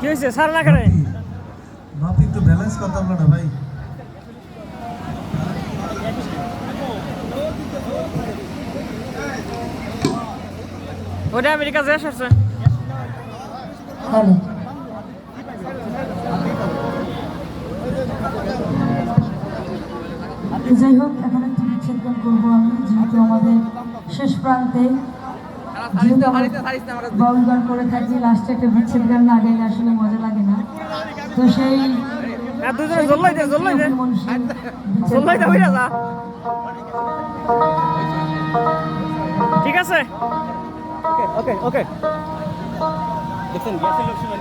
হয়েছে সার না করে মাপি একটু ব্যালেন্স করতাম না ভাই। ওটা আমেরিকা যে আসছে হ্যালো যাই হোক এখন একটু বিচ্ছেদ গান করবো আমি, যেহেতু আমাদের শেষ প্রান্তে বাউল গান করে থাকি, লাস্টে একটা বিচ্ছেদ গান না গাইলে আসলে মজা লাগে না। তো সেই ঠিক আছে ওকে ওকে দেখছেন গ্যাসের লোক শুনে